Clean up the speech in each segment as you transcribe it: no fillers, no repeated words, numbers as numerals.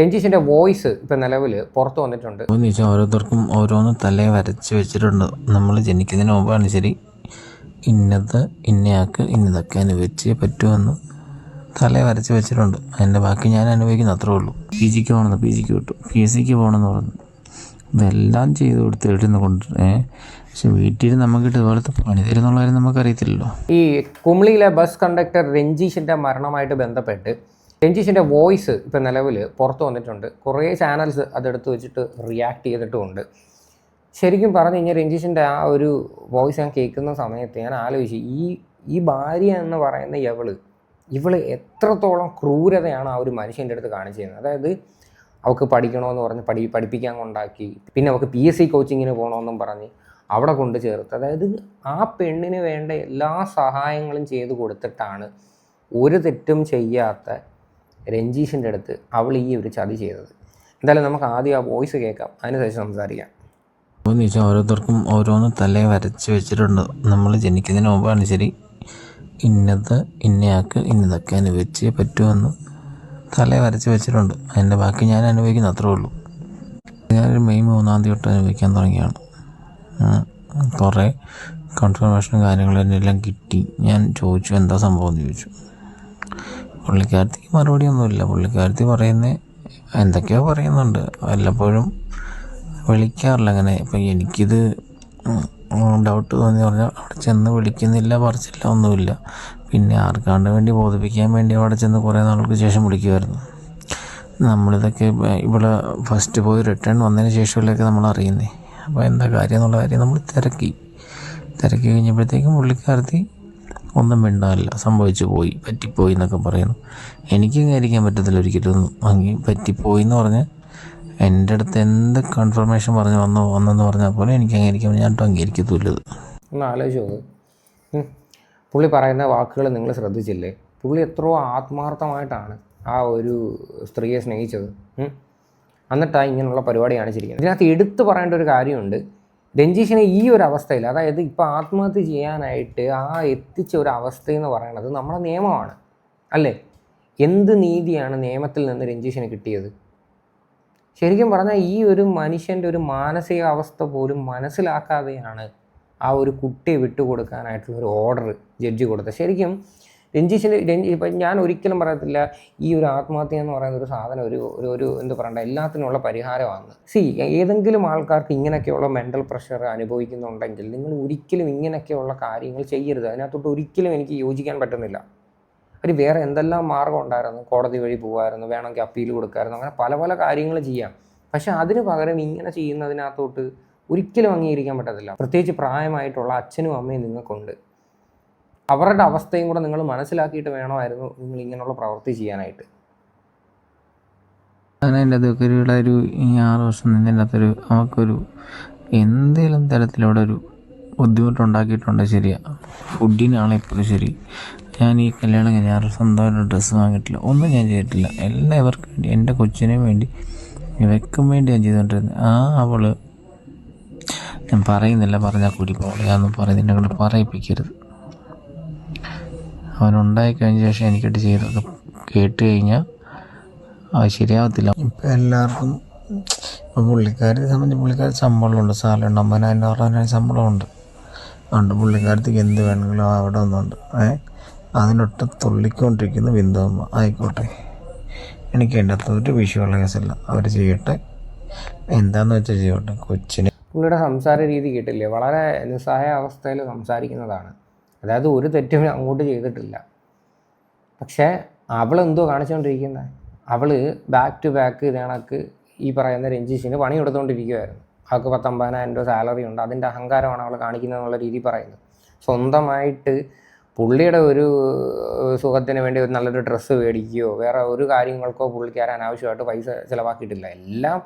രഞ്ജീഷിൻ്റെ voice ഇപ്പം നിലവിൽ പുറത്തു വന്നിട്ടുണ്ട്. ഓരോരുത്തർക്കും ഓരോന്ന് തലയെ വരച്ച് വെച്ചിട്ടുണ്ട്. നമ്മൾ ജനിക്കുന്നതിന് മുമ്പാണ് ശരി ഇന്നത് ഇന്നയാൾക്ക് ഇന്നതൊക്കെ അനുഭവിച്ചേ പറ്റുമെന്ന് തലയെ വരച്ച് വെച്ചിട്ടുണ്ട്. അതിൻ്റെ ബാക്കി ഞാൻ അനുഭവിക്കുന്ന അത്രേ ഉള്ളൂ. പി ജിക്ക് പോകണമെന്ന് പി ജിക്ക് വിട്ടു, പി എസ് സിക്ക് പോകണമെന്ന് പറഞ്ഞു, ഇതെല്ലാം ചെയ്ത് കൊടുത്ത് എഴുതുന്ന കൊണ്ട് പക്ഷെ വീട്ടിൽ നമുക്കിട്ട് ഇതുപോലത്തെ പണി തരുന്നുള്ള കാര്യം നമുക്കറിയത്തില്ലല്ലോ. ഈ കുമളിയിലെ ബസ് കണ്ടക്ടർ രഞ്ജീഷിൻ്റെ മരണമായിട്ട് ബന്ധപ്പെട്ട് രഞ്ജീഷിൻ്റെ വോയിസ് ഇപ്പം നിലവിൽ പുറത്തു വന്നിട്ടുണ്ട്. കുറേ ചാനൽസ് അതെടുത്ത് വെച്ചിട്ട് റിയാക്ട് ചെയ്തിട്ടുമുണ്ട്. ശരിക്കും പറഞ്ഞു കഴിഞ്ഞാൽ രഞ്ജീഷിൻ്റെ ആ ഒരു വോയിസ് ഞാൻ കേൾക്കുന്ന സമയത്ത് ഞാൻ ആലോചിച്ചു, ഈ ഭാര്യ എന്ന് പറയുന്ന ഇവള് എത്രത്തോളം ക്രൂരതയാണ് ആ ഒരു മനുഷ്യൻ്റെ അടുത്ത് കാണിച്ചിരുന്നത്. അതായത് അവൾക്ക് പഠിക്കണമെന്ന് പറഞ്ഞ് പഠിപ്പിക്കാൻ കൊണ്ടാക്കി, പിന്നെ അവൾക്ക് PSC കോച്ചിങ്ങിന് പോകണമെന്നും പറഞ്ഞ് അവിടെ കൊണ്ട് ചേർത്ത്. അതായത് ആ പെണ്ണിന് വേണ്ട എല്ലാ സഹായങ്ങളും ചെയ്തു കൊടുത്തിട്ടാണ് ഒരു തെറ്റും ചെയ്യാത്ത രഞ്ജീഷിൻ്റെ അടുത്ത് അവൾ ഈ ഒരു ചതി ചെയ്തത്. എന്തായാലും നമുക്ക് ആദ്യം ആ വോയിസ് കേൾക്കാം, അതിനുശേഷം സംസാരിക്കാം. ഓരോരുത്തർക്കും ഓരോന്ന് തലയെ വരച്ച് വെച്ചിട്ടുണ്ട്. നമ്മൾ ജനിക്കുന്നതിന് മുമ്പാണ് ശരി ഇന്നത് ഇന്നയാൾക്ക് ഇന്നതൊക്കെ അനുഭവിച്ചേ പറ്റുമെന്ന് തലയെ വരച്ച് വെച്ചിട്ടുണ്ട്. അതിൻ്റെ ബാക്കി ഞാൻ അനുഭവിക്കുന്ന അത്രേ ഉള്ളൂ. ഞാനൊരു മെയ് 3 തൊട്ട് അനുഭവിക്കാൻ തുടങ്ങിയാണ്. കുറേ കൺഫർമേഷനും കാര്യങ്ങളും എല്ലാം കിട്ടി. ഞാൻ ചോദിച്ചു എന്താ സംഭവം എന്ന് ചോദിച്ചു. പുള്ളിക്കാരത്തിക്ക് മറുപടിയൊന്നുമില്ല. പുള്ളിക്കാരത്തി പറയുന്നത് എന്തൊക്കെയോ പറയുന്നുണ്ട്, വല്ലപ്പോഴും വിളിക്കാറില്ല അങ്ങനെ. അപ്പം എനിക്കിത് ഡൗട്ട് തോന്നി പറഞ്ഞാൽ അവിടെ ചെന്ന് വിളിക്കുന്നില്ല, പറിച്ചില്ല, ഒന്നുമില്ല. പിന്നെ ആർക്കാണ്ട് വേണ്ടി ബോധിപ്പിക്കാൻ വേണ്ടി അവിടെ ചെന്ന് കുറേ നാൾക്ക് ശേഷം വിളിക്കുമായിരുന്നു. നമ്മളിതൊക്കെ ഇവിടെ ഫസ്റ്റ് പോയി റിട്ടേൺ വന്നതിന് ശേഷമല്ലൊക്കെ നമ്മൾ അറിയുന്നേ. അപ്പോൾ എന്താ കാര്യം എന്നുള്ള കാര്യം നമ്മൾ തിരക്കി കഴിഞ്ഞപ്പോഴത്തേക്കും പുള്ളിക്കാരത്തി ഒന്നും മിണ്ടാനില്ല, സംഭവിച്ചു പോയി, പറ്റിപ്പോയി എന്നൊക്കെ പറയുന്നു. എനിക്ക് അംഗീകരിക്കാൻ പറ്റത്തില്ല ഒരിക്കലും. പറ്റിപ്പോയി എന്ന് പറഞ്ഞ് എൻ്റെ അടുത്ത് എന്ത് കൺഫർമേഷൻ വന്നെന്ന് പറഞ്ഞാൽ പോലെ എനിക്ക് അംഗീകരിക്കാൻ ഞാൻ അംഗീകരിക്കത്തില്ലത്. ഒന്ന് ആലോചിച്ചു. പുള്ളി പറയുന്ന വാക്കുകൾ നിങ്ങൾ ശ്രദ്ധിച്ചില്ലേ? പുള്ളി എത്രയോ ആത്മാർത്ഥമായിട്ടാണ് ആ ഒരു സ്ത്രീയെ സ്നേഹിച്ചത്. എന്നിട്ടാണ് ഇങ്ങനെയുള്ള പരിപാടി കാണിച്ചിരിക്കുന്നത്. ഇതിനകത്ത് എടുത്തു പറയേണ്ട ഒരു കാര്യമുണ്ട്. രഞ്ജീഷിനെ ഈ ഒരു അവസ്ഥയിൽ, അതായത് ഇപ്പോൾ ആത്മഹത്യ ചെയ്യാനായിട്ട് എത്തിച്ച ഒരു അവസ്ഥയെന്ന് പറയുന്നത് നമ്മുടെ നിയമമാണ് അല്ലേ? എന്ത് നീതിയാണ് നിയമത്തിൽ നിന്ന് രഞ്ജീഷിന് കിട്ടിയത്? ശരിക്കും പറഞ്ഞാൽ ഈ ഒരു മനുഷ്യൻ്റെ ഒരു മാനസികാവസ്ഥ പോലും മനസ്സിലാക്കാതെയാണ് ആ ഒരു കുട്ടിയെ വിട്ടുകൊടുക്കാനായിട്ടുള്ള ഒരു ഓർഡർ ജഡ്ജി കൊടുത്തത്. ശരിക്കും ഇപ്പം ഞാൻ ഒരിക്കലും പറയത്തില്ല ഈ ഒരു ആത്മഹത്യ എന്ന് പറയുന്ന ഒരു സാധനം ഒരു എന്താ പറയണ്ട എല്ലാത്തിനുള്ള പരിഹാരമാണ്. ഏതെങ്കിലും ആൾക്കാർക്ക് ഇങ്ങനെയൊക്കെയുള്ള മെൻ്റൽ പ്രഷർ അനുഭവിക്കുന്നുണ്ടെങ്കിൽ നിങ്ങൾ ഒരിക്കലും ഇങ്ങനെയൊക്കെയുള്ള കാര്യങ്ങൾ ചെയ്യരുത്. അതിനകത്തോട്ട് ഒരിക്കലും എനിക്ക് യോജിക്കാൻ പറ്റുന്നില്ല. ഒരു വേറെ എന്തെല്ലാം മാർഗം ഉണ്ടായിരുന്നു, കോടതി വഴി പോകുമായിരുന്നു, വേണമെങ്കിൽ അപ്പീൽ കൊടുക്കാമായിരുന്നു, അങ്ങനെ പല പല കാര്യങ്ങൾ ചെയ്യാം. പക്ഷെ അതിന് പകരം ഇങ്ങനെ ചെയ്യുന്നതിനകത്തോട്ട് ഒരിക്കലും അംഗീകരിക്കാൻ പറ്റത്തില്ല. പ്രത്യേകിച്ച് പ്രായമായിട്ടുള്ള അച്ഛനും അമ്മയും നിങ്ങൾക്കുണ്ട്. അവരുടെ അവസ്ഥയും കൂടെ നിങ്ങൾ മനസ്സിലാക്കിയിട്ട് വേണമായിരുന്നു നിങ്ങൾ ഇങ്ങനെയുള്ള പ്രവൃത്തി ചെയ്യാനായിട്ട്. അങ്ങനെ എൻ്റെ അതൊക്കെ ഒരു 6 വർഷം നിന്നതിൻ്റെ അകത്തൊരു നമുക്കൊരു എന്തെങ്കിലും തരത്തിലൂടെ ഒരു ബുദ്ധിമുട്ടുണ്ടാക്കിയിട്ടുണ്ട്. ശരിയാണ്, ഫുഡിനാണെപ്പോഴും ശരി. ഞാൻ ഈ കല്യാണം കഴിഞ്ഞ 6 സ്വന്തമായിട്ട് ഡ്രസ്സ് വാങ്ങിയിട്ടില്ല, ഒന്നും ഞാൻ ചെയ്തിട്ടില്ല. എല്ലാവർക്കും വേണ്ടി, എൻ്റെ കൊച്ചിനും വേണ്ടി, ഇവയ്ക്കും വേണ്ടി ഞാൻ ചെയ്തുകൊണ്ടിരുന്നത്. അവള് ഞാൻ പറയുന്നില്ല, പറഞ്ഞാൽ കൂടി പോകണം, ഞാനൊന്നും പറയുന്നില്ല, കൊണ്ട് പറയിപ്പിക്കരുത്. അവനുണ്ടായിക്കഴിഞ്ഞ ശേഷം എനിക്കിട്ട് ചെയ്തൊക്കെ കേട്ട് കഴിഞ്ഞാൽ അത് ശരിയാവത്തില്ല. ഇപ്പം എല്ലാവർക്കും ഇപ്പം പുള്ളിക്കാരത്തെ സംബന്ധിച്ച് പുള്ളിക്കാർ ശമ്പളമുണ്ട്, സാലറി 50,000 ശമ്പളമുണ്ട്. അതുകൊണ്ട് പുള്ളിക്കാരത്തേക്ക് എന്ത് വേണമെങ്കിലും അവിടെ ഒന്നുണ്ട്. അതിനൊട്ട് തുള്ളിക്കൊണ്ടിരിക്കുന്ന ബിന്ദുവമ്മ ആയിക്കോട്ടെ, എനിക്ക് എൻ്റെ അകത്ത് ഒരു വിഷയമുള്ള കേസല്ല. അവർ ചെയ്യട്ടെ, എന്താണെന്ന് വെച്ചാൽ ചെയ്യട്ടെ. കൊച്ചിന് പുള്ളിയുടെ സംസാര രീതി കേട്ടില്ലേ? വളരെ നിസ്സഹായ അവസ്ഥയിൽ സംസാരിക്കുന്നതാണ്. അതായത് ഒരു തെറ്റും അങ്ങോട്ട് ചെയ്തിട്ടില്ല. പക്ഷേ അവളെന്തോ കാണിച്ചുകൊണ്ടിരിക്കുന്നത്, അവൾ ബാക്ക് ടു ബാക്ക് ഇതേണക്ക് ഈ പറയുന്ന രഞ്ജീഷിന് പണി കൊടുത്തുകൊണ്ടിരിക്കുമായിരുന്നു. അവൾക്ക് 50,000 സാലറി ഉണ്ട്, അതിൻ്റെ അഹങ്കാരമാണ് അവൾ കാണിക്കുന്നത് എന്നുള്ള രീതി പറയുന്നത്. സ്വന്തമായിട്ട് പുള്ളിയുടെ ഒരു സുഖത്തിന് വേണ്ടി ഒരു നല്ലൊരു ഡ്രസ്സ് മേടിക്കുകയോ വേറെ ഒരു കാര്യങ്ങൾക്കോ പുള്ളിക്കാരൻ അനാവശ്യമായിട്ട് പൈസ ചിലവാക്കിയിട്ടില്ല. എല്ലാം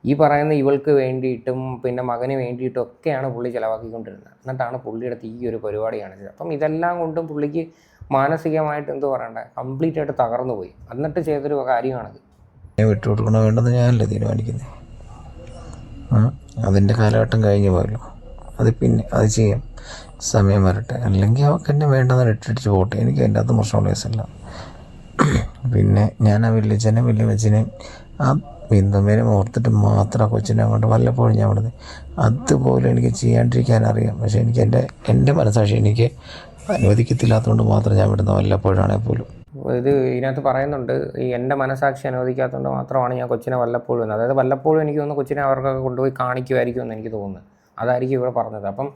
ഈ പറയുന്ന ഇവൾക്ക് വേണ്ടിയിട്ടും പിന്നെ മകന് വേണ്ടിയിട്ടും ഒക്കെയാണ് പുള്ളി ചിലവാക്കിക്കൊണ്ടിരുന്നത്. എന്നിട്ടാണ് പുള്ളിയുടെ ഈ ഒരു പരിപാടി കാണിച്ചത്. അപ്പം ഇതെല്ലാം കൊണ്ടും പുള്ളിക്ക് മാനസികമായിട്ട് എന്തോ പറയണ്ടേ, കംപ്ലീറ്റ് ആയിട്ട് തകർന്നു പോയി. എന്നിട്ട് ചെയ്തൊരു കാര്യമാണത്. വിട്ടുകൊടുക്കണോ വേണ്ടെന്ന് ഞാനല്ലേ തീരുമാനിക്കുന്നത്. അതിൻ്റെ കാലഘട്ടം കഴിഞ്ഞു പോയല്ലോ. അത് ചെയ്യാം, സമയം വരട്ടെ. അല്ലെങ്കിൽ അവൾക്ക് എന്നെ വേണ്ടെന്ന് ഇട്ടിട്ട് പോട്ടെ, എനിക്ക് എൻ്റെ അകത്ത് പ്രശ്നമുള്ള കേസല്ല. പിന്നെ ഞാൻ ആ വലിയച്ഛനെയും ആ ബിന്ദുമേനെ ഓർത്തിട്ട് മാത്രം ആ കൊച്ചിനെ അങ്ങോട്ട് വല്ലപ്പോഴും ഞാൻ വിടുന്നത്. അതുപോലെ എനിക്ക് ചെയ്യാണ്ടിരിക്കാൻ അറിയാം. പക്ഷേ എനിക്ക് എൻ്റെ മനസ്സാക്ഷി എനിക്ക് അനുവദിക്കത്തില്ലാത്തതുകൊണ്ട് മാത്രം ഞാൻ വിടുന്ന വല്ലപ്പോഴാണെങ്കിൽ പോലും. ഇതിനകത്ത് പറയുന്നുണ്ട്, ഈ എൻ്റെ മനസാക്ഷി അനുവദിക്കാത്തതുകൊണ്ട് മാത്രമാണ് ഞാൻ കൊച്ചിനെ വല്ലപ്പോഴും എന്ന്. അതായത് വല്ലപ്പോഴും എനിക്ക് തോന്നുന്നു കൊച്ചിനെ അവർക്കൊക്കെ കൊണ്ടുപോയി കാണിക്കുമായിരിക്കും എന്ന് എനിക്ക് തോന്നുന്നു. അതായിരിക്കും ഇവിടെ പറഞ്ഞത്. അപ്പം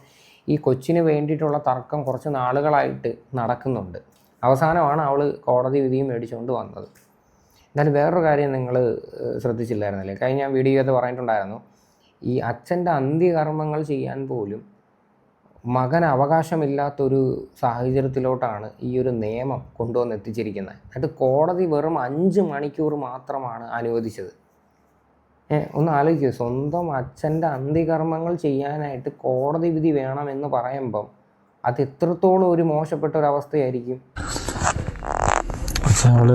ഈ കൊച്ചിന് വേണ്ടിയിട്ടുള്ള തർക്കം കുറച്ച് നാളുകളായിട്ട് നടക്കുന്നുണ്ട്. അവസാനമാണ് അവൾ കോടതി വിധിയും മേടിച്ചുകൊണ്ട് വന്നത്. എന്നാലും വേറൊരു കാര്യം നിങ്ങൾ ശ്രദ്ധിച്ചില്ലായിരുന്നല്ലേ, കഴിഞ്ഞ വീഡിയോയിൽ പറഞ്ഞിട്ടുണ്ടായിരുന്നു, ഈ അച്ഛൻ്റെ അന്ത്യകർമ്മങ്ങൾ ചെയ്യാൻ പോലും മകന് അവകാശമില്ലാത്തൊരു സാഹചര്യത്തിലോട്ടാണ് ഈ ഒരു നിയമം കൊണ്ടുവന്ന് എത്തിച്ചിരിക്കുന്നത്. എന്നിട്ട് കോടതി വെറും 5 മണിക്കൂർ മാത്രമാണ് അനുവദിച്ചത്. ഒന്ന് ആലോചിക്കുക, സ്വന്തം അച്ഛൻ്റെ അന്ത്യകർമ്മങ്ങൾ ചെയ്യാനായിട്ട് കോടതി വിധി വേണമെന്ന് പറയുമ്പം അത് എത്രത്തോളം ഒരു മോശപ്പെട്ട ഒരവസ്ഥയായിരിക്കും. പക്ഷെ അവൾ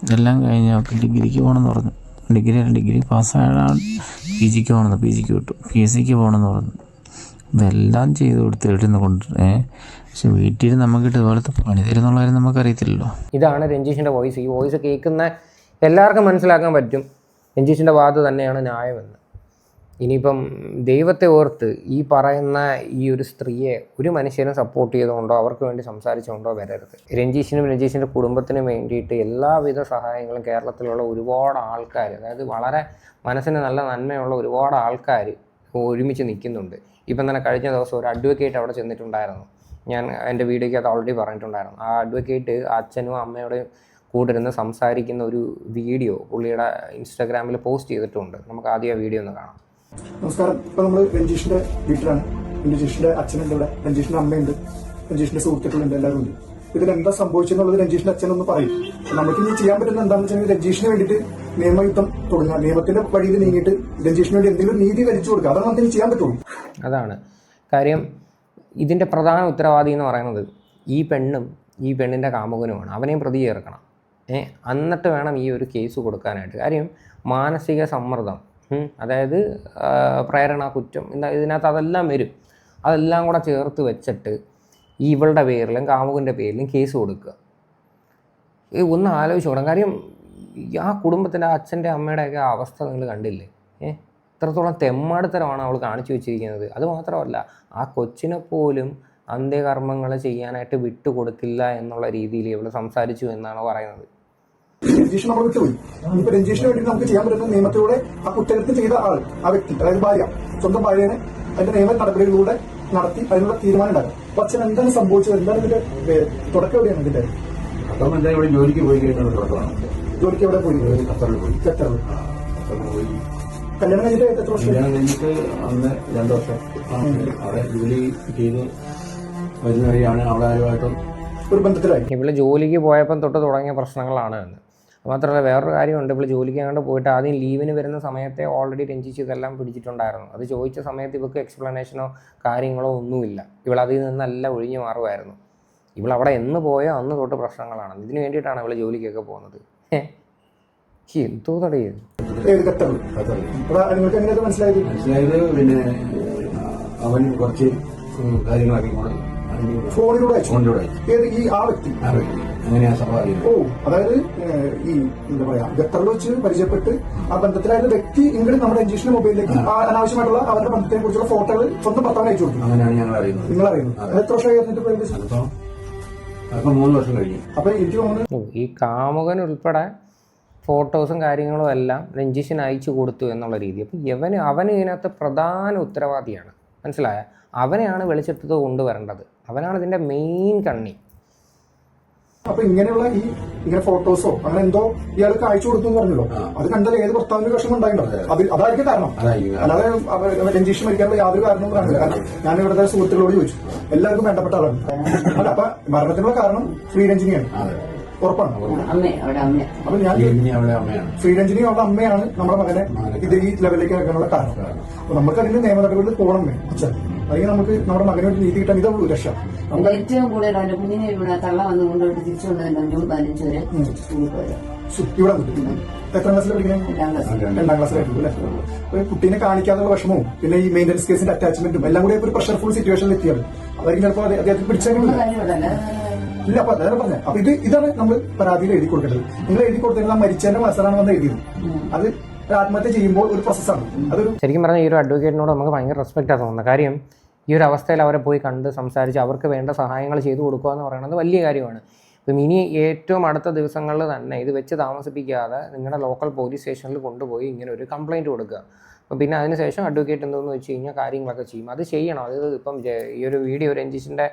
ഇതെല്ലാം കഴിഞ്ഞ് അവൾക്ക് ഡിഗ്രിക്ക് പോകണമെന്ന് പറഞ്ഞു. ഡിഗ്രി പാസ്സായാണ് PGക്ക് പോകണമെന്ന്, PGക്ക് വിട്ടു. PSCക്ക് പോകണമെന്ന് പറഞ്ഞു. ഇതെല്ലാം ചെയ്ത് കൊടുത്ത് എഴുതുന്ന കൊണ്ട് പക്ഷെ വീട്ടിൽ നമുക്കിട്ട് ഇതുപോലത്തെ പണി തരുന്നുള്ള കാര്യം നമുക്കറിയത്തില്ലല്ലോ. ഇതാണ് രഞ്ജീഷിൻ്റെ വോയിസ്. ഈ വോയിസ് കേൾക്കുന്ന എല്ലാവർക്കും മനസ്സിലാക്കാൻ പറ്റും രഞ്ജീഷിൻ്റെ ഭാഗത്ത് തന്നെയാണ് ന്യായമെന്ന്. ഇനിയിപ്പം ദൈവത്തെ ഓർത്ത് ഈ പറയുന്ന ഈ ഒരു സ്ത്രീയെ ഒരു മനുഷ്യനും സപ്പോർട്ട് ചെയ്തുകൊണ്ടോ അവർക്ക് വേണ്ടി സംസാരിച്ചുകൊണ്ടോ വരരുത്. രഞ്ജീഷിനും രഞ്ജീഷിൻ്റെ കുടുംബത്തിനും വേണ്ടിയിട്ട് എല്ലാവിധ സഹായങ്ങളും കേരളത്തിലുള്ള ഒരുപാട് ആൾക്കാർ, അതായത് വളരെ മനസ്സിന് നല്ല നന്മയുള്ള ഒരുപാട് ആൾക്കാർ ഒരുമിച്ച് നിൽക്കുന്നുണ്ട്. ഇപ്പം തന്നെ കഴിഞ്ഞ ദിവസം ഒരു അഡ്വക്കേറ്റ് അവിടെ ചെന്നിട്ടുണ്ടായിരുന്നു. ഞാൻ എൻ്റെ വീഡിയോയ്ക്കകത്ത് ഓൾറെഡി പറഞ്ഞിട്ടുണ്ടായിരുന്നു. ആ അഡ്വക്കേറ്റ് അച്ഛനും അമ്മയോടും കൂടെ ഇരുന്ന് സംസാരിക്കുന്ന ഒരു വീഡിയോ പുള്ളിയുടെ ഇൻസ്റ്റാഗ്രാമിൽ പോസ്റ്റ് ചെയ്തിട്ടുണ്ട്. നമുക്ക് ആദ്യം ആ വീഡിയോ ഒന്ന് കാണാം. നമസ്കാരം. ഇപ്പൊ നമ്മൾ രഞ്ജീഷിന്റെ വീട്ടിലാണ്. രഞ്ജീഷിന്റെ അച്ഛനുണ്ട് ഇവിടെ, രഞ്ജീഷിന്റെ അമ്മയുണ്ട്, രഞ്ജീഷിന്റെ സുഹൃത്തുക്കളുണ്ട്, എല്ലാവരും ഉണ്ട്. ഇതിലെന്താ സംഭവിച്ചെന്നുള്ളത് രഞ്ജീഷിന്റെ അച്ഛനൊന്ന് പറയും. നമുക്ക് ഇനി ചെയ്യാൻ പറ്റുന്ന എന്താണെന്ന് വെച്ചാൽ രഞ്ജീഷിന് വേണ്ടിയിട്ട് നിയമയുദ്ധം തുടങ്ങുക, നിയമത്തിന്റെ വഴിയിൽ നീങ്ങിയിട്ട് രഞ്ജീഷിന് വേണ്ടി എന്തെങ്കിലും നീതി വലിച്ചു കൊടുക്കുക. അതാണ് നമുക്ക് ഇനി ചെയ്യാൻ പറ്റുള്ളൂ. അതാണ് കാര്യം. ഇതിൻ്റെ പ്രധാന ഉത്തരവാദി എന്ന് പറയുന്നത് ഈ പെണ്ണും ഈ പെണ്ണിൻ്റെ കാമുകനുമാണ്. അവനെയും പ്രതി ചേർക്കണം. എന്നിട്ട് വേണം ഈ ഒരു കേസ് കൊടുക്കാനായിട്ട്. കാര്യം മാനസിക സമ്മർദ്ദം, അതായത് പ്രേരണ കുറ്റം, ഇതിനകത്ത് അതെല്ലാം വരും. അതെല്ലാം കൂടെ ചേർത്ത് വെച്ചിട്ട് ഇവളുടെ പേരിലും കാമുകൻ്റെ പേരിലും കേസ് കൊടുക്കുക. ഒന്ന് ആലോചിച്ച് നോക്കണം. കാര്യം ആ കുടുംബത്തിൻ്റെ അച്ഛൻ്റെ അമ്മയുടെയൊക്കെ അവസ്ഥ നിങ്ങൾ കണ്ടില്ലേ? എത്രത്തോളം തെമ്മാടിത്തരമാണ് അവൾ കാണിച്ചു വെച്ചിരിക്കുന്നത്. അതുമാത്രമല്ല, ആ കൊച്ചിനെ പോലും അന്ത്യകർമ്മങ്ങൾ ചെയ്യാനായിട്ട് വിട്ടുകൊടുക്കില്ല എന്നുള്ള രീതിയിൽ ഇവൾ സംസാരിച്ചു എന്നാണ് പറയുന്നത്. രഞ്ജീഷ് നമ്മൾ വിട്ടുപോയി. ഇപ്പൊ രഞ്ജീഷിന് വേണ്ടി നമുക്ക് ചെയ്യാൻ പറ്റുന്ന നിയമത്തിലൂടെ ആ കുറ്റകൃത്യം ചെയ്ത ആൾ, ആ വ്യക്തി, അതായത് ഭാര്യ, സ്വന്തം ഭാര്യനെ അതിന്റെ നിയമ നടപടികളിലൂടെ നടത്തി അതിനുള്ള തീരുമാനം ഉണ്ടാകും. അപ്പൊ അച്ഛൻ എന്താണ് സംഭവിച്ചത്, എന്താണ് ഇതിന്റെ തുടക്കം എവിടെയാണ് ഇതിന്റെ? ജോലിക്ക് പോയി ജോലിക്ക് എവിടെ പോയി? ഖത്തറിൽ. കല്യാണം കഴിഞ്ഞിട്ട് എത്ര വർഷം? കല്യാണം കഴിഞ്ഞിട്ട് അന്ന് 2 വർഷം അവിടെ ജോലി ചെയ്ത് വരുന്ന വഴിയാണ് അവളാരുമായിട്ടും ഒരു ബന്ധത്തിലായി. ഇവള് ജോലിക്ക് പോയപ്പം തൊട്ട് തുടങ്ങിയ പ്രശ്നങ്ങളാണ് എന്ന്. മാത്രമല്ല വേറൊരു കാര്യമുണ്ട്, ഇവള് ജോലിക്ക് അങ്ങോട്ട് പോയിട്ട് ആദ്യം ലീവിന് വരുന്ന സമയത്തെ ഓൾറെഡി രഞ്ജിച്ച് ഇതെല്ലാം പിടിച്ചിട്ടുണ്ടായിരുന്നു. അത് ചോദിച്ച സമയത്ത് ഇവൾക്ക് എക്സ്പ്ലനേഷനോ കാര്യങ്ങളോ ഒന്നുമില്ല. ഇവളതിൽ നിന്നല്ല ഒഴിഞ്ഞു മാറുമായിരുന്നു. ഇവളവിടെ എന്ന് പോയോ അന്ന് തൊട്ട് പ്രശ്നങ്ങളാണ്. ഇതിന് വേണ്ടിയിട്ടാണ് ഇവള് ജോലിക്കൊക്കെ പോകുന്നത്. എന്തോ തടയത് മനസ്സിലായത് പിന്നെ അവൻ കുറച്ച് കാര്യങ്ങളൊക്കെ ഫോണിലൂടെ ഈ ആ വ്യക്തി അങ്ങനെയാ സംഭവം. ഓ, അതായത് ഈ എന്താ പറയാ, ഖത്തറിൽ വെച്ച് പരിചയപ്പെട്ട് ആ ബന്ധത്തിലായിരുന്ന വ്യക്തി ഇങ്ങോട്ട് നമ്മുടെ രഞ്ജീഷിന്റെ മൊബൈലിലേക്ക് അനാവശ്യമായിട്ടുള്ള അവരുടെ ബന്ധത്തെ കുറിച്ചുള്ള ഫോട്ടോകൾ സ്വന്തം ഭർത്താവിന് അയച്ചു കൊടുക്കും. അങ്ങനെയാണ് ഞങ്ങൾ അറിയുന്നത്. നിങ്ങൾ അറിയുന്നത് എത്ര വർഷമായി? അപ്പൊ 3 വർഷം കഴിഞ്ഞു. അപ്പൊ എനിക്ക് തോന്നുന്നു ഈ കാമുകൻ ഉൾപ്പെടെ ഫോട്ടോസും കാര്യങ്ങളും എല്ലാം രഞ്ജീഷിന് അയച്ചു കൊടുത്തു എന്നുള്ള രീതി. അപ്പം അവന് ഇതിനകത്ത് പ്രധാന ഉത്തരവാദിയാണ്. മനസ്സിലായ? അവനെയാണ് വെളിച്ചെടുത്തത് കൊണ്ടുവരേണ്ടത്. അവനാണ് ഇതിൻ്റെ മെയിൻ കണ്ണി. അപ്പൊ ഇങ്ങനെയുള്ള ഇങ്ങനെ ഫോട്ടോസോ അങ്ങനെ എന്തോ ഇയാൾക്ക് അയച്ചു കൊടുത്തു എന്ന് പറഞ്ഞല്ലോ. അത് കണ്ടാൽ ഏത് ഭർത്താവിന്റെ വിഷമം ഉണ്ടായിട്ടുണ്ടോ? അതായിരിക്കും കാരണം. അല്ലാതെ രഞ്ജീഷ് മരിക്കാനുള്ള യാതൊരു കാരണവും കാണില്ല. കാരണം ഞാൻ ഇവിടുത്തെ സുഹൃത്തുക്കളോട് ചോദിച്ചു, എല്ലാവർക്കും വേണ്ടപ്പെട്ട ആളാണ്. അല്ല, അപ്പൊ മരണത്തിനുള്ള കാരണം ശ്രീരഞ്ജിനിയാണ്. ഉറപ്പാണ്. അപ്പൊ ഞാൻ ശ്രീരഞ്ജിനി അവളുടെ അമ്മയാണ് നമ്മുടെ മകനെ ഇത് ഈ ലെവലിലേക്ക് വെക്കാനുള്ള കാരണം. അപ്പൊ നമുക്ക് അതിന്റെ നിയമ നടപടികളിൽ പോകണം അച്ഛൻ. അല്ലെങ്കിൽ നമുക്ക് നമ്മുടെ മകനെ വേണ്ടി നീതി കിട്ടാൻ ഇതേ രക്ഷ. ഏറ്റവും കൂടുതൽ അവന്റെ കുഞ്ഞിനെ ഇവിടെ തള്ള വന്നുകൊണ്ട് തിരിച്ചു കൊണ്ടുവരുന്ന 15 വരെ ഇവിടെ എത്രാം ക്ലാസ്സിൽ പഠിക്കുന്നത്? 2ാം ക്ലാസ്സിലായിട്ടുള്ളൂ അല്ലേ? കുട്ടീനെ കാണിക്കാനുള്ള വിഷമവും പിന്നെ ഈ മെയിൻ്റനൻസ് കേസിന്റെ അറ്റാച്ച്മെന്റും എല്ലാം കൂടി ഒരു പ്രഷർഫുൾ സിറ്റുവേഷനിൽ എത്തിയാണ്. അതായിരിക്കും ചിലപ്പോൾ അദ്ദേഹത്തിന് പിടിച്ചേക്കുന്നില്ല. ഇല്ല. അപ്പൊ അതാണ് പറഞ്ഞത്. അപ്പൊ ഇതാണ് നമ്മൾ പരാതിയിൽ എഴുതി കൊടുക്കേണ്ടത്. നിങ്ങൾ എഴുതി കൊടുത്തിരുന്ന മരിച്ചതിന്റെ മത്സരമാണ് വന്ന് എഴുതിയത്. അത് ആത്മഹത്യ ചെയ്യുമ്പോൾ ഒരു പ്രോസസ്സാണ്. അതൊരു ശരിക്കും പറഞ്ഞാൽ ഈ ഒരു അഡ്വക്കേറ്റിനോട് നമുക്ക് ഭയങ്കര റെസ്പെക്റ്റാണ് തോന്നുന്നത്. കാര്യം ഈ ഒരു അവസ്ഥയിൽ അവരെ പോയി കണ്ട് സംസാരിച്ച് അവർക്ക് വേണ്ട സഹായങ്ങൾ ചെയ്തു കൊടുക്കുക എന്ന് പറയുന്നത് വലിയ കാര്യമാണ്. ഇപ്പം ഇനി ഏറ്റവും അടുത്ത ദിവസങ്ങളിൽ തന്നെ ഇത് വെച്ച് താമസിപ്പിക്കാതെ നിങ്ങളുടെ ലോക്കൽ പോലീസ് സ്റ്റേഷനിൽ കൊണ്ടുപോയി ഇങ്ങനെ ഒരു കംപ്ലയിൻറ്റ് കൊടുക്കുക. അപ്പം പിന്നെ അതിനുശേഷം അഡ്വക്കേറ്റ് എന്തെന്ന് വെച്ച് കഴിഞ്ഞാൽ കാര്യങ്ങളൊക്കെ ചെയ്യും. അത് ചെയ്യണം. അത് ഇപ്പം ഈ ഒരു വീഡിയോ രഞ്ജിഷിൻ്റെ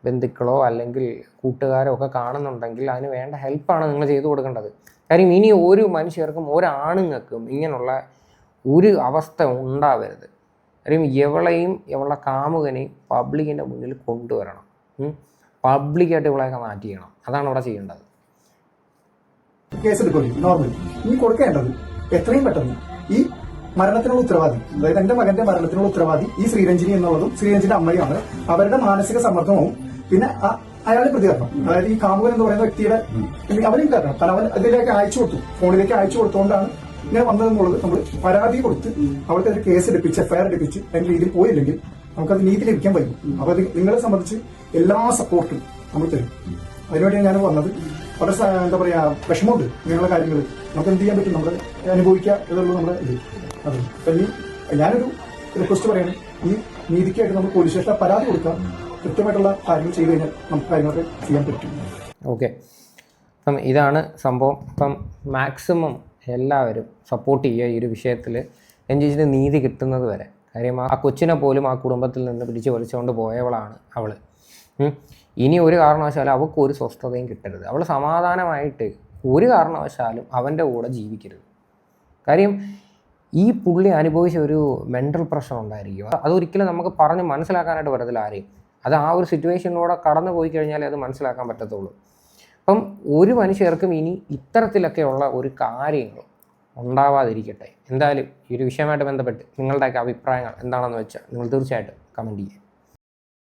ബന്ധുക്കളോ അല്ലെങ്കിൽ കൂട്ടുകാരോ ഒക്കെ കാണുന്നുണ്ടെങ്കിൽ അതിന് വേണ്ട ഹെൽപ്പാണ് നിങ്ങൾ ചെയ്തു കൊടുക്കേണ്ടത്. കാര്യം ഇനി ഒരു മനുഷ്യർക്കും ഒരാണുങ്ങൾക്കും ഇങ്ങനെയുള്ള ഒരു അവസ്ഥ ഉണ്ടാവരുത്. കാര്യം ഇവളെ കാമുകനെയും പബ്ലിക്കിൻ്റെ മുന്നിൽ കൊണ്ടുവരണം. പബ്ലിക്കായിട്ട് ഇവളെയൊക്കെ മാറ്റിക്കണം. അതാണ് ഇവിടെ ചെയ്യേണ്ടത്. കേസ് എടുക്കും നോർമലി. ഇനി കൊടുക്കേണ്ടത് എത്രയും പെട്ടെന്ന് ഈ മരണത്തിനുള്ള ഉത്തരവാദി, അതായത് എന്റെ മകന്റെ മരണത്തിനുള്ള ഉത്തരവാദി ഈ ശ്രീരഞ്ജിനി എന്നുള്ളതും ശ്രീരഞ്ജിന്റെ അമ്മയുമാണ്. അവരുടെ മാനസിക സമ്മർദ്ദവും പിന്നെ അയാളുടെ പ്രതികരണം, അതായത് ഈ കാമുകൻ എന്ന് പറയുന്ന വ്യക്തിയുടെ അവരും കാരണം കാരണം അവൻ അതിലേക്ക് അയച്ചു കൊടുത്തു, ഫോണിലേക്ക് അയച്ചു കൊടുത്തുകൊണ്ടാണ് ഇങ്ങനെ വന്നതെന്നുള്ളത് നമ്മൾ പരാതി കൊടുത്ത് അവർക്കതിന് കേസ് എടുപ്പിച്ച് FIR എടുപ്പിച്ച് അതിന്റെ രീതിയിൽ പോയില്ലെങ്കിൽ നമുക്കത് നീതി ലഭിക്കാൻ പറ്റും. അപ്പൊ നിങ്ങളെ സംബന്ധിച്ച് എല്ലാ സപ്പോർട്ടും നമ്മൾ തരും. അതിനുവേണ്ടിയാണ് ഞാൻ വന്നത്. വളരെ എന്താ പറയാ വിഷമമുണ്ട് ഇങ്ങനെയുള്ള കാര്യങ്ങൾ. നമുക്ക് എന്ത് ചെയ്യാൻ പറ്റും? നമ്മൾ അനുഭവിക്കുക എന്നുള്ളത് നമ്മുടെ ഇത്. അതെ. അപ്പൊ ഞാനൊരു റിക്വസ്റ്റ് പറയണം, ഈ നീതിക്കായിട്ട് നമ്മൾ പോലീസ് സ്റ്റേഷനിൽ പരാതി കൊടുക്കാം. കൃത്യമായിട്ടുള്ള കാര്യങ്ങൾ ചെയ്ത് കഴിഞ്ഞാൽ നമുക്ക് കാര്യങ്ങളൊക്കെ ചെയ്യാൻ പറ്റും. ഓക്കെ. അപ്പം ഇതാണ് സംഭവം. ഇപ്പം മാക്സിമം എല്ലാവരും സപ്പോർട്ട് ചെയ്യുക ഈ ഒരു വിഷയത്തിൽ. രഞ്ജിഷിന് നീതി കിട്ടുന്നത് വരെ. കാര്യം ആ കൊച്ചിനെ പോലും ആ കുടുംബത്തിൽ നിന്ന് പിടിച്ച് വലിച്ചുകൊണ്ട് പോയവളാണ് അവൾ. ഇനി ഒരു കാരണവശാലും അവൾക്ക് ഒരു സ്വസ്ഥതയും കിട്ടരുത്. അവൾ സമാധാനമായിട്ട് ഒരു കാരണവശാലും അവൻ്റെ കൂടെ ജീവിക്കരുത്. കാര്യം ഈ പുള്ളി അനുഭവിച്ച ഒരു മെൻ്റൽ പ്രഷർ ഉണ്ടായിരിക്കും. അതൊരിക്കലും നമുക്ക് പറഞ്ഞ് മനസ്സിലാക്കാനായിട്ട് പറ്റത്തില്ല ആരെയും. അത് ആ ഒരു സിറ്റുവേഷനിലൂടെ കടന്നു പോയി കഴിഞ്ഞാലേ അത് മനസ്സിലാക്കാൻ പറ്റത്തുള്ളൂ. അപ്പം ഒരു മനുഷ്യർക്കും ഇനി ഇത്തരത്തിലൊക്കെയുള്ള ഒരു കാര്യങ്ങൾ ഉണ്ടാവാതിരിക്കട്ടെ. എന്തായാലും ഈ ഒരു വിഷയമായിട്ട് ബന്ധപ്പെട്ട് നിങ്ങളുടെയൊക്കെ അഭിപ്രായങ്ങൾ എന്താണെന്ന് വെച്ചാൽ നിങ്ങൾ തീർച്ചയായിട്ടും കമൻറ്റ് ചെയ്യുക.